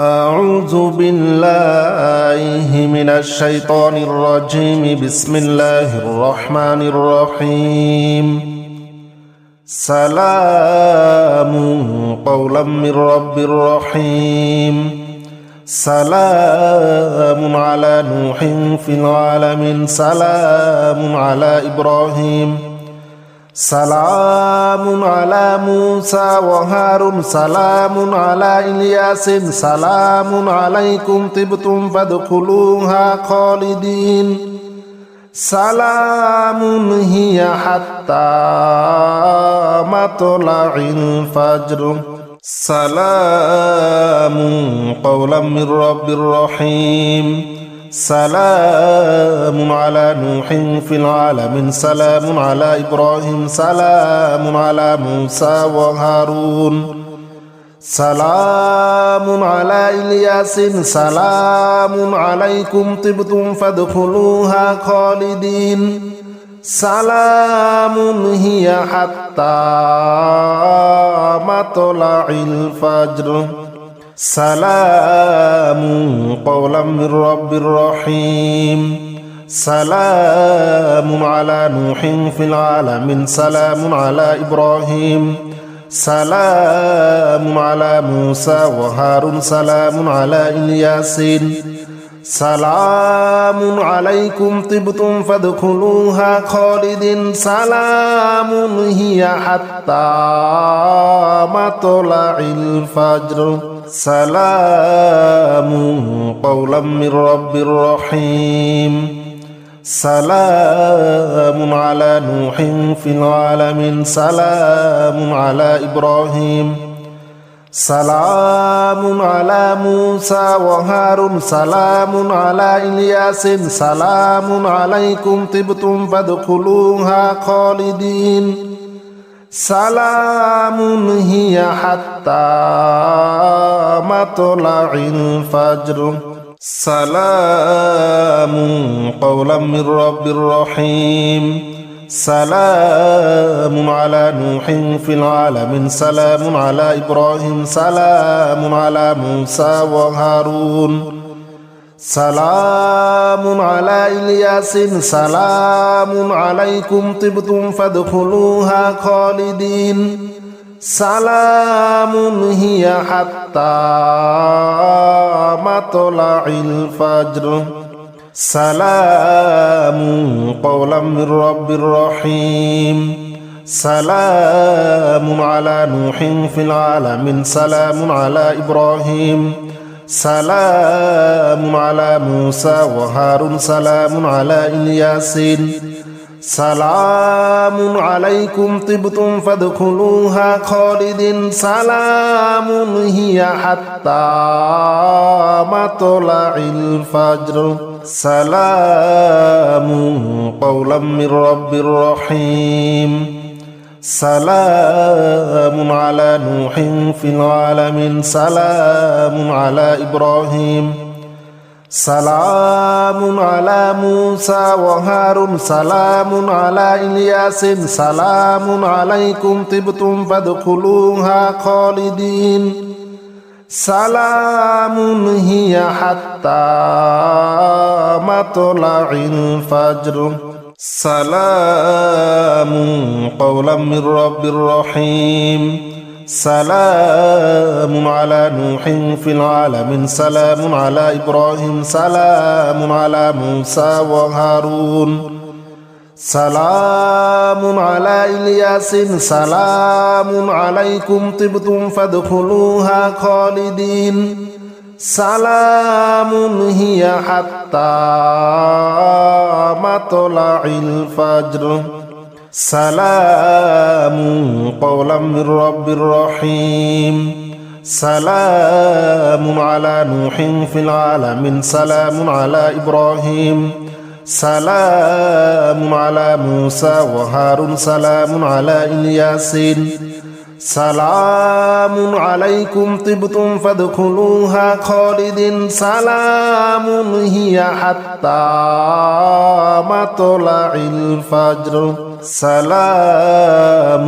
أعوذ بالله من الشيطان الرجيم بسم الله الرحمن الرحيم سلام قولا من رب رحيم سلام على نوح في العالمين سلام على إبراهيم سلام على موسى وهارون سلام على إلياس سلام عليكم طبتم فادخلوها خالدين سلام هي حتى مطلع الفجر سلام قولا من رب رحيم سلام على نوح في العالمين سلام على إبراهيم سلام على موسى وهارون سلام على إلياس سلام عليكم طبتم فادخلوها خالدين سلام هي حتى مطلع الفجر سلام قولا من رب رحيم سلام على نوح في العالمين سلام على إبراهيم سلام على موسى وهارون سلام على إلياس سلام عليكم طبتم فادخلوها خالدين سلام هي حتى مطلع الفجر سلام قولا من رب رحيم سلام على نوح في العالمين سلام على إبراهيم سلام على موسى وهارون سلام على إلياس سلام عليكم طبتم فادخلوها خالدين سلام هي حتى مطلع الفجر سلام قولا من رب رحيم سلام على نوح في العالمين سلام على إبراهيم سلام على موسى وهارون سلام على إلياس سلام عليكم طبتم فادخلوها خالدين سلام هي حتى مطلع الفجر سلام قولا من رب رحيم سلام على نوح في العالمين سلام على إبراهيم سلام على موسى وهارون سلام على إلياس سلام عليكم طبتم فادخلوها خالدين سلام هي حتى مطلع الفجر سلام قولا من رب رحيم سلام على نوح في العالمين سلام على إبراهيم سلام على موسى وهارون سلام على إلياس سلام عليكم طبتم فادخلوها خالدين سلام هي حتى مطلع الفجر سلام قولا من رب رحيم سلام على نوح في العالمين سلام على إبراهيم سلام على موسى وهارون سلام على إلياس سلام عليكم طبتم فادخلوها خالدين سلام هي حتى مطلع الفجر سلام قولا من رب رحيم سلام على نوح في العالمين سلام على إبراهيم سلام على موسى وهارون سلام على إلياس سلام عليكم طبتم فادخلوها خالدين سلام هي حتى مطلع الفجر سلام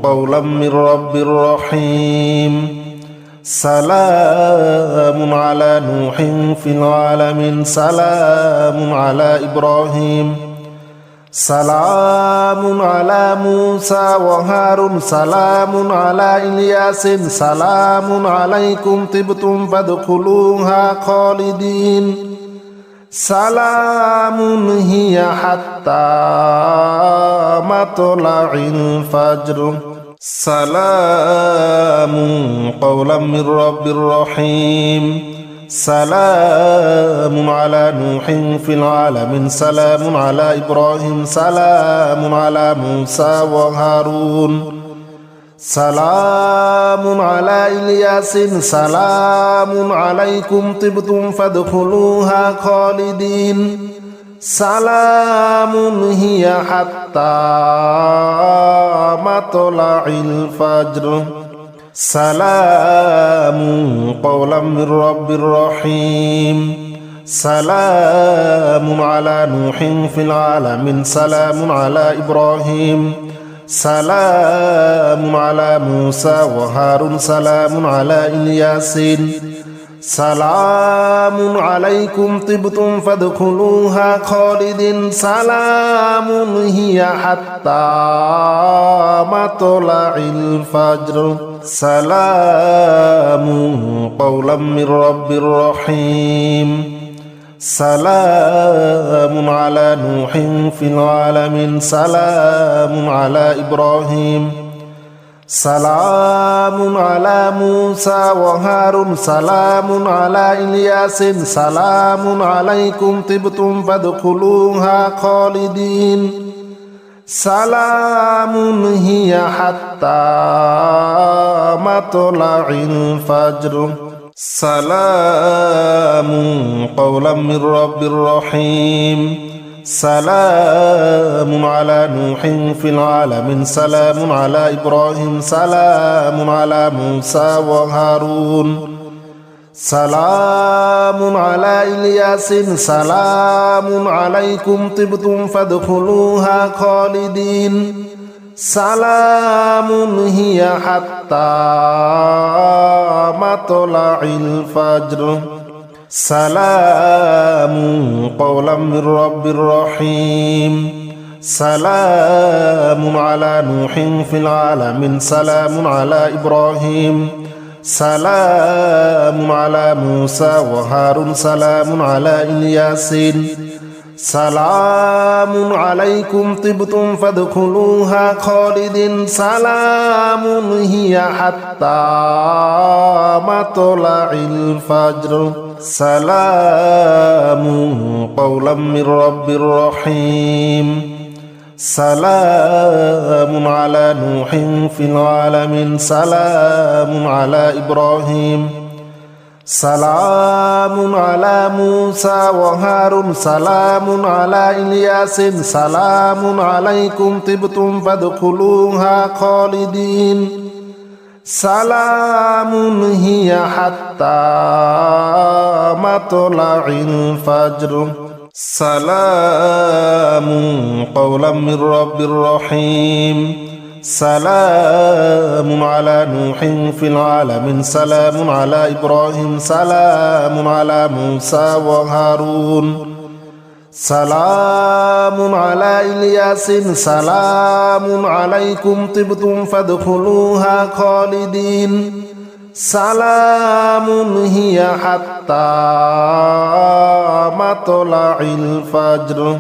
قولا من رب رحيم سلام على نوح في العالمين سلام على إبراهيم سلام على موسى وهارون سلام على إلياس سلام عليكم طبتم فادخلوها خالدين سلام هي حتى مطلع الفجر سلام قولا من رب رحيم سلام على نوح في العالمين سلام على إبراهيم سلام على موسى وهارون سلام على إلياس سلام عليكم طبتم فادخلوها خالدين سلام هي حتى مطلع الفجر سلام قولا من رب رحيم سلام على نوح في العالمين سلام على إبراهيم سلام على موسى وهارون سلام على إلياس سلام عليكم طبتم فادخلوها خالدين سلام هي حتى مطلع الفجر سلام قولا من رب رحيم سلام على نوح في العالمين سلام على إبراهيم سلام على موسى وهارون سلام على إلياس سلام عليكم طبتم فادخلوها خالدين سلام هي حتى مطلع الفجر سلام قولا من رب رحيم سلام على نوح في العالمين سلام على إبراهيم سلام على موسى وهارون سلام على إلياس سلام عليكم طبتم فادخلوها خالدين سلام هي حتى مطلع الفجر سلام قولا من رب رحيم سلام على نوح في العالمين سلام على إبراهيم سلام على موسى وهارون سلام على إلياس سلام عليكم طبتم فادخلوها خالدين سلام هي حتى مطلع الفجر سلام قولا من رب رحيم سلام على نوح في العالمين سلام على إبراهيم سلام على موسى وهارون سلام على إلياس سلام عليكم طبتم فادخلوها خالدين سلام هي حتى مطلع الفجر سلام قولا من رب رحيم سلام على نوح في العالمين سلام على إبراهيم سلام على موسى وهارون سلام على إلياس سلام عليكم طبتم فادخلوها خالدين سلام هي حتى مطلع الفجر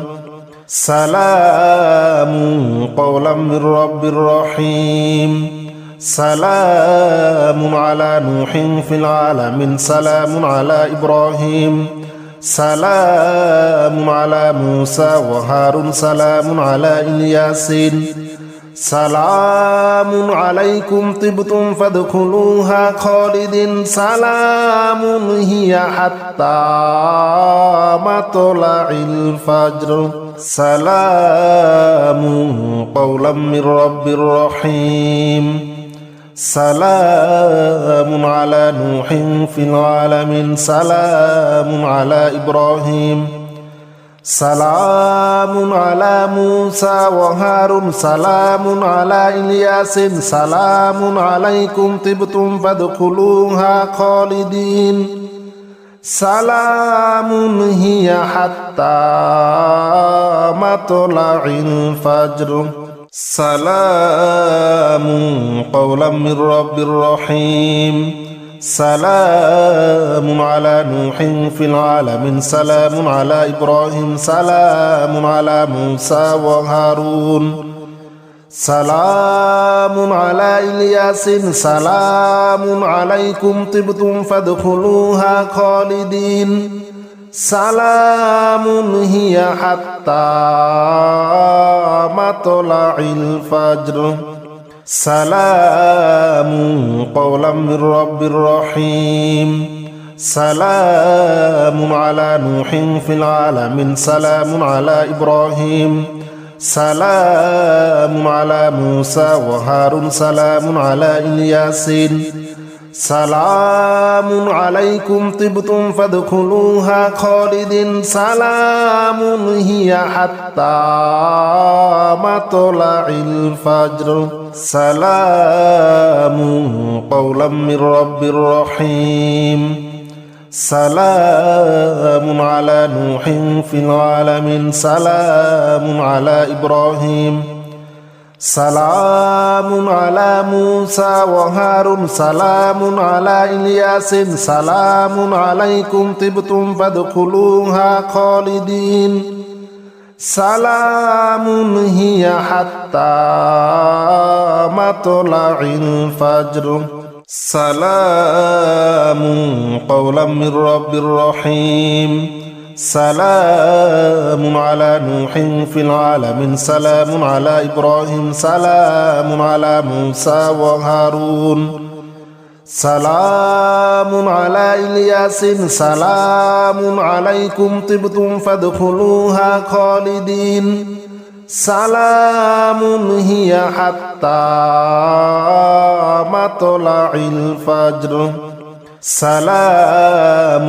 سلام قولا من رب رحيم سلام على نوح في العالمين سلام على إبراهيم سلام على موسى وهارون سلام على إلياس سلام عليكم طبتم فادخلوها خالدين سلام هي حتى مطلع الفجر سلام قولا من رب رحيم سلام على نوح في العالمين سلام على إبراهيم سلام على موسى وهارون سلام على إلياس سلام عليكم طبتم فادخلوها خالدين سلام هي حتى مطلع الفجر سلام قولا من رب رحيم سلام على نوح في العالمين سلام على إبراهيم سلام على موسى وهارون سلام على إلياس سلام عليكم طبتم فادخلوها خالدين سلام هي حتى مطلع الفجر سلام قولا من رب رحيم سلام على نوح في العالمين سلام على إبراهيم سلام على موسى وهارون سلام على إلياس سلام عليكم طبتم فادخلوها خالدين سلام هي حتى مطلع الفجر سلام قولا من رب رحيم سلام على نوح في العالمين سلام على إبراهيم سلام على موسى وهارون سلام على إلياس سلام عليكم طبتم فادخلوها خالدين سلام هي حتى مطلع الفجر سلام قولا من رب رحيم سلام على نوح في العالمين سلام على إبراهيم سلام على موسى وهارون سلام على إلياس سلام عليكم طبتم فادخلوها خالدين سلام هي حتى مطلع الفجر سلام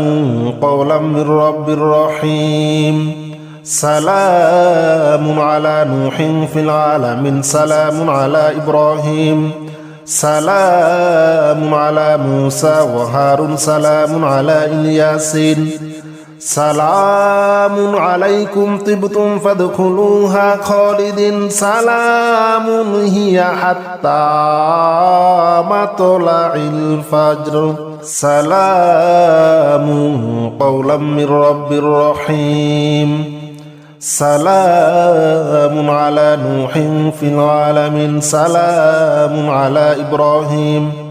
قولا من رب رحيم سلام على نوح في العالمين سلام على إبراهيم سلام على موسى وهارون سلام على إلياس سلام عليكم طبتم فادخلوها خالدين سلام هي حتى مطلع الفجر سلام قولا من رب رحيم سلام على نوح في العالمين سلام على إبراهيم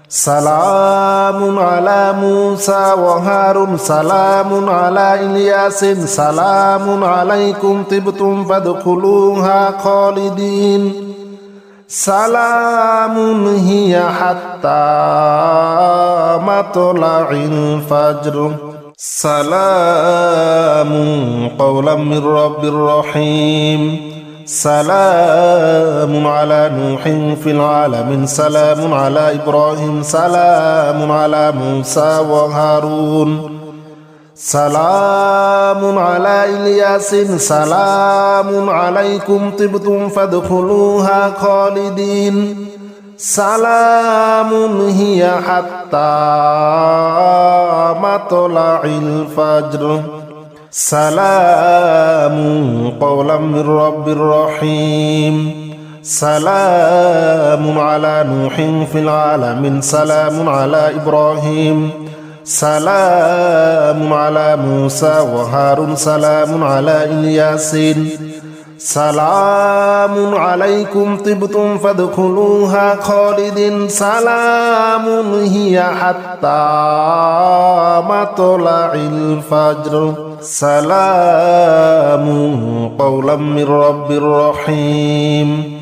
سلام على موسى وهارون سلام على إلياس سلام عليكم طبتم فادخلوها خالدين سلام هي حتى مطلع الفجر سلام قولا من رب رحيم سلام على نوح في العالمين سلام على إبراهيم سلام على موسى وهارون سلام على إلياس سلام عليكم طبتم فادخلوها خالدين سلام هي حتى مطلع الفجر سلام قولا من رب رحيم سلام على نوح في العالمين سلام على إبراهيم سلام على موسى وهارون سلام على إلياس سلام عليكم طبتم فادخلوها خالدين سلام هي حتى مطلع الفجر سلام قولا من رب رحيم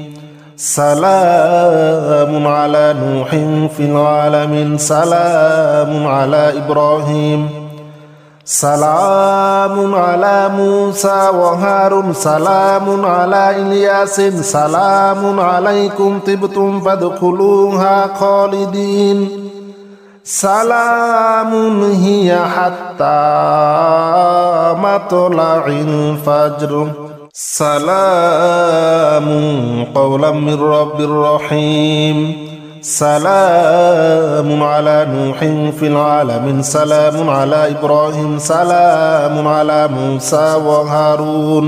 سلام على نوح في العالمين سلام على إبراهيم سلام على موسى وهارون سلام على إلياس سلام عليكم طبتم فادخلوها خالدين সালামুন হিয়া হাত্তা মাতলাইল ফাজর সালামুন কওলাম মির রাব্বির রহিম সালামুন আলা নূহিন ফিল আলামিন সালামুন আলা ইব্রাহিম সালামুন আলা মূসা ওয়া হারুন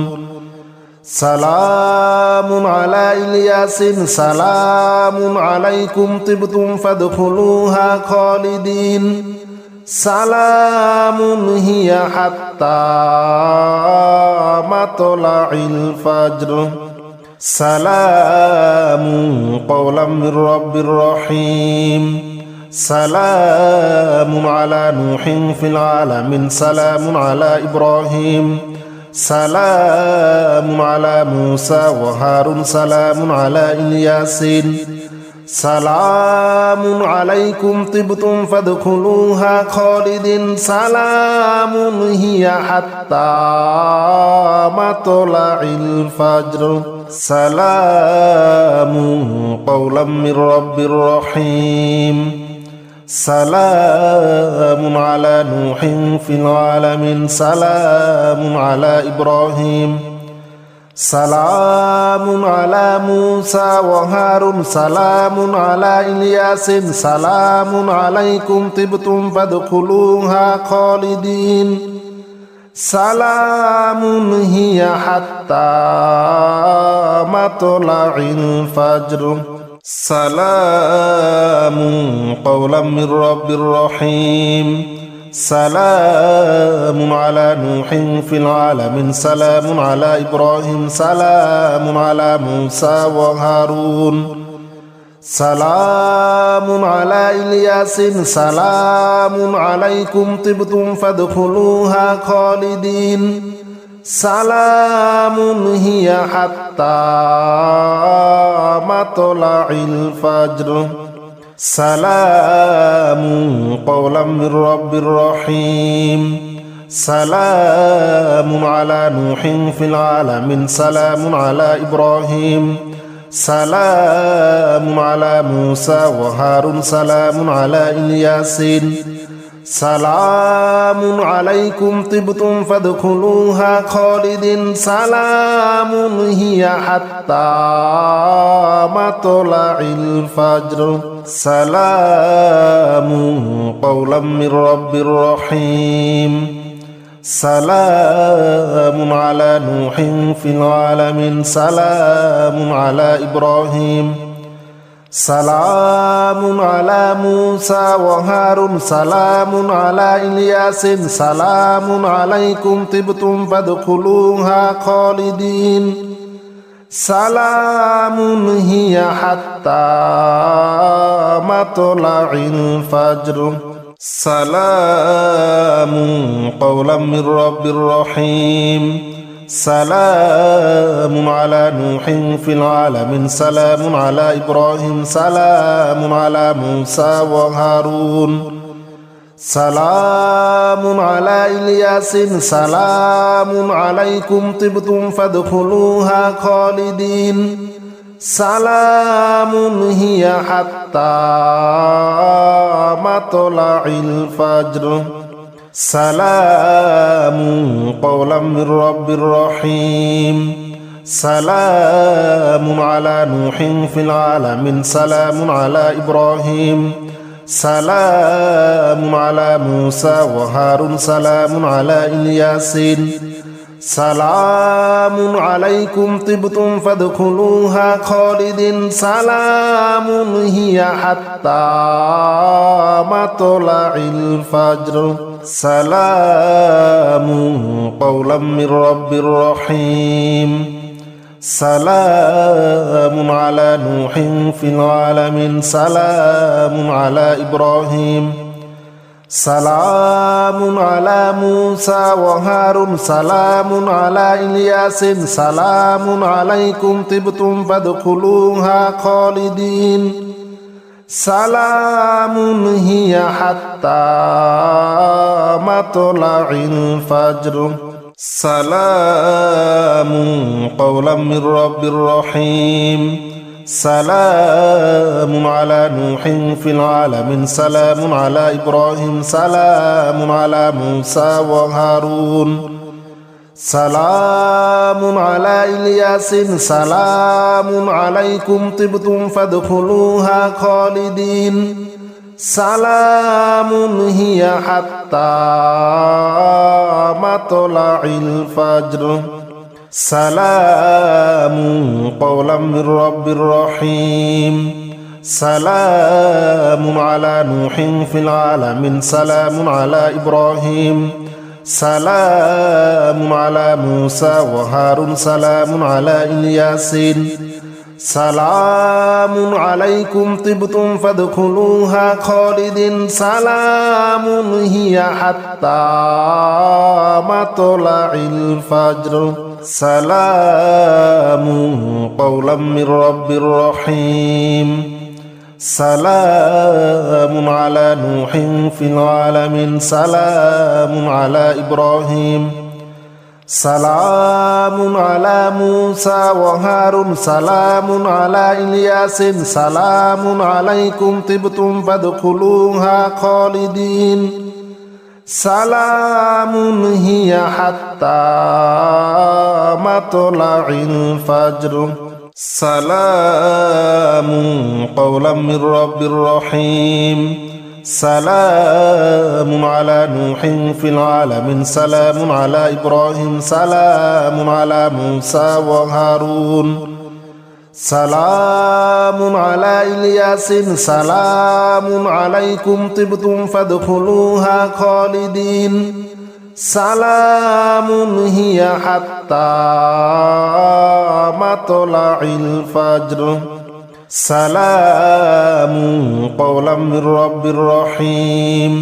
সালামুন আলা ইলিয়াসিন সালামুন আলাইকুম তিবতুম ফাদখুলুহা খালিদিন সালামুন হিয়া হাত্তা মাতলাইল ফাজর সালামুন কওলাম মির রাব্বির রহিম সালামুন আলা নূহিন ফিল আলামিন সালামুন আলা ইব্রাহিম সালামুন আলা মূসা ওয়া হারুন সালামুন আলা ইলিয়াসিন সালামুন আলাইকুম তিবতুম ফাদখুলুহা খালিদিন সালামুন হিয়া হাত্তা মাতলাইল ফাজর সালামুন কওলাম মির রাব্বির রহিম সালামুন আলা নূহিন ফিল আলামিন সালামুন আলা ইব্রাহিম সালামুন আলা মূসা ওয়া হারুন সালামুন আলা ইলিয়াসিন সালামুন আলাইকুম তিবতুম ফাদখুলুহা খালিদিন সালামুন হিয়া হাত্তা মাতলাইল ফাজর সালামুন কওলাম মির রাব্বির রহিম সালামুন আলা নূহিন ফিল আলামিন সালামুন আলা ইব্রাহিম সালামুন আলা মূসা ওয়া হারুন সালামুন আলা ইলিয়াসিন সালামুন আলাইকুম তিবতুম ফাদখুলুহা খালিদিন সালামুন হিয়া হাত্তা মাতলাইল ফাজর সালামুন কওলাম মির রাব্বির রহিম সালামুন আলা নূহিন ফিল আলামিন সালামুন আলা ইব্রাহিম সালামুন আলা মূসা ওয়া হারুন সালামুন আলা ইলিয়াসিন সালামুন আলাইকুম তিবতুম ফাদখুলুহা খালিদিন সালামুন হিয়া হাত্তা মাতলাইল ফাজর সালামুন কওলাম মির রাব্বির রহিম সালামুন আলা নূহিন ফিল আলামিন সালামুন আলা ইব্রাহিম সালামুন আলা মূসা ওয়া হারুন সালামুন আলা ইলিয়াসিন সালামুন আলাইকুম তিবতুম ফাদখুলুহা খালিদিন সালামুন হিয়া হাত্তা মাতলাইল ফাজর সালামুন কওলাম মির রাব্বির রহিম সালামুন আলা নূহিন ফিল আলামিন সালামুন আলা ইব্রাহিম সালামুন আলা মূসা ওয়া হারুন সালামুন আলা ইলিয়াসিন সালামুন আলাইকুম তিবতুম ফাদখুলুহা খালিদিন সালামুন হিয়া হাত্তা মাতলাইল ফাজর সালামুন কওলাম মির রাব্বির রহিম সালামুন আলা নূহিন ফিল আলামিন সালামুন আলা ইব্রাহিম সালামুন আলা মূসা ওয়া হারুন সালামুন আলা ইলিয়াসিন সালামুন আলাইকুম তিবতুম ফাদখুলুহা খালিদিন সালামুন হিয়া হাত্তা মাতলাইল ফাজর সালামুন কওলাম মির রাব্বির রহিম সালামুন আলা নূহিন ফিল আলামিন সালামুন আলা ইব্রাহিম সালামুন আলা মূসা ওয়া হারুন সালামুন আলা ইলিয়াসিন সালামুন আলাইকুম তিবতুম ফাদখুলুহা খালিদিন সালামুন হিয়া হাত্তা মাতলাইল ফাজর সালামুন কওলাম মির রাব্বির রহিম سلام على نوح في العالمين سلام على إبراهيم سلام على موسى وهارون سلام على إلياس سلام عليكم طبتم فادخلوها خالدين سلام هي حتى مطلع الفجر سلام قولا من رب رحيم سلام على نوح في العالمين سلام على إبراهيم سلام على موسى وهارون سلام على إلياس سلام عليكم طبتم فادخلوها خالدين سلام هي حتى مطلع الفجر سلام قولا من رب رحيم سلام على نوح في العالمين سلام على إبراهيم سلام على موسى وهارون سلام على إلياس سلام عليكم طبتم فادخلوها خالدين سلام هي حتى مطلع الفجر سلام قولا من رب رحيم سلام على نوح في العالمين سلام على إبراهيم سلام على موسى وهارون سلام على إلياس سلام عليكم طبتم فادخلوها خالدين سلام هي حتى مطلع الفجر سلام قولا من رب رحيم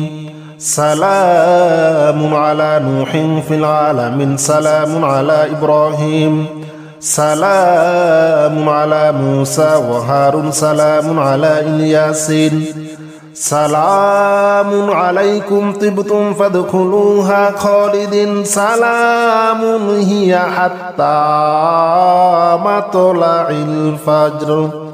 سلام على نوح في العالمين سلام على إبراهيم سلام على موسى وهارون سلام على إلياس سلام عليكم طبتم فادخلوها خالدين سلام هي حتى مطلع الفجر